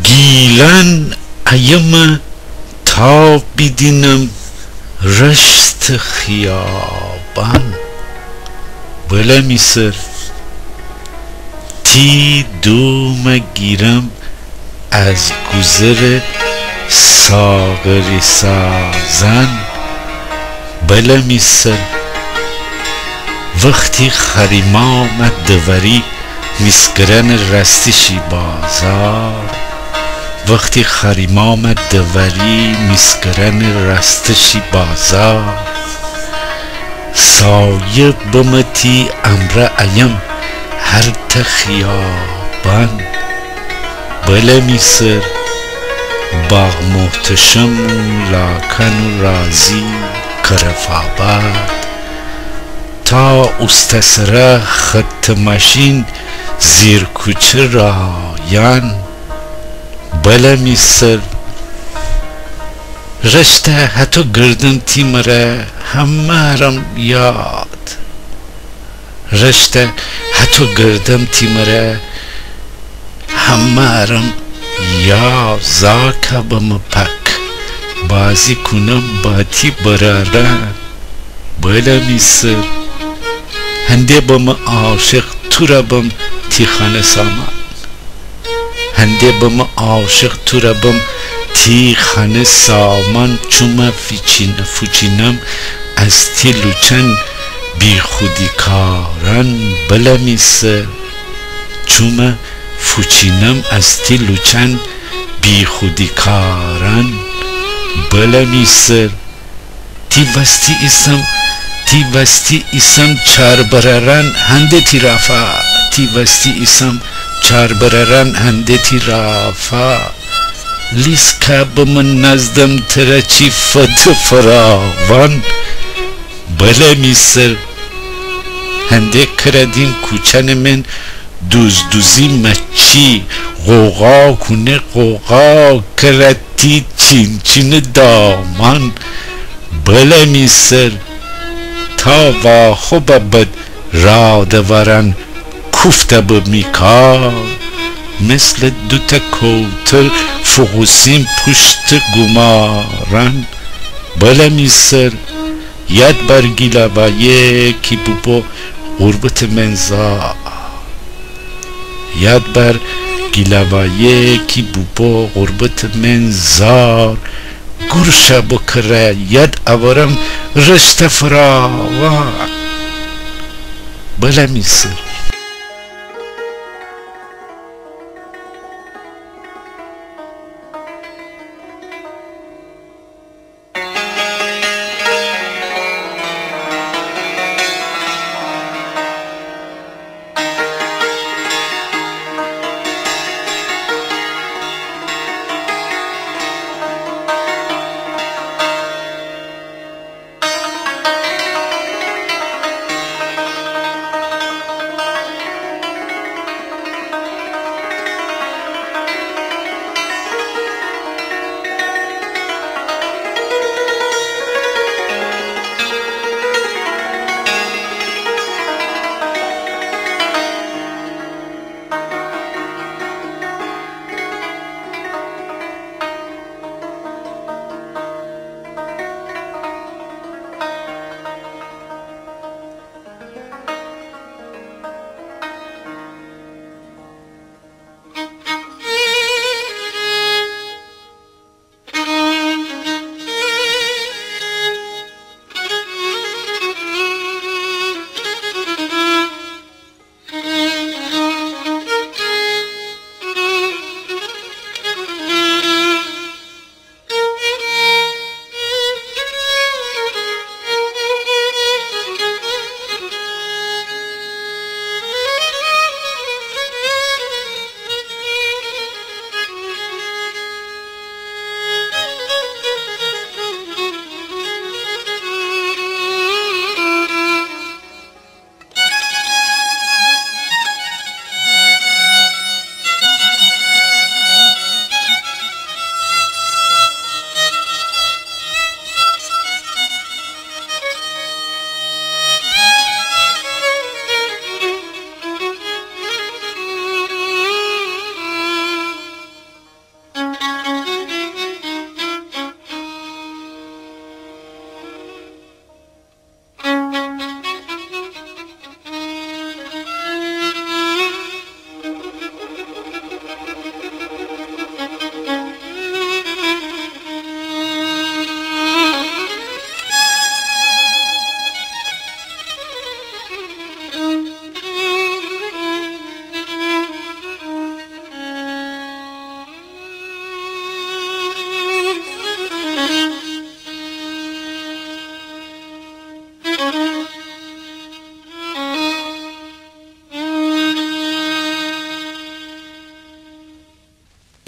گیلن ایام تا بیدینم رشت خیابان بلمیسر تی دوم گیرم از گذر ساغری سازن بلمیسر وقتی خریما آمد دوری میسکرن رستشی بازار وقتی خریما آمد دوری میسکرن رستشی بازار سایه بمتی امر ایم هر تخیابان بلمیسر باغ محتشم لاکن و رازی کرفاباد تا استسره خط ماشین زیر کوچه رایان بلمیسر رشته حتی گردن تیمره همارم یاد رشته حتی گردم تیمره همارم یا زاکا بم پک بازی کنم باتی برارن بلمیسر هنده بم عاشق تو را بم تیخانه سامان هنده بم عاشق تو را بم تیخانه سامان چوما فوچینم از تی لوچن بی خودی کاران بلمیسر چوما فوچینم از تی لوچن بی خودی کاران بلمیسر تی وستی ایسم چار بررن هنده تی رافا تی وستی ایسم چار بررن هنده تی رافا لیسکا بمن نزدم تره چی فت فراوان بلمیسر هنده کردین کوچن من دوزی مچی غوغا کنه غوغا کرتی چین دامان بلمیسر تا و خوب بد را دورن کوفته بمیکار مثل دوتا کوتر فغوسیم پشت گمارن بلمیسر ید برگیلا و یکی بوبو غربت منزا ید بر گیلوایه کی بوبو غربت منزار گرشه بکره ید اوارم رشت فراوان بلمیسر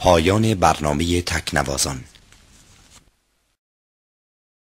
پایان برنامه تکنوازان.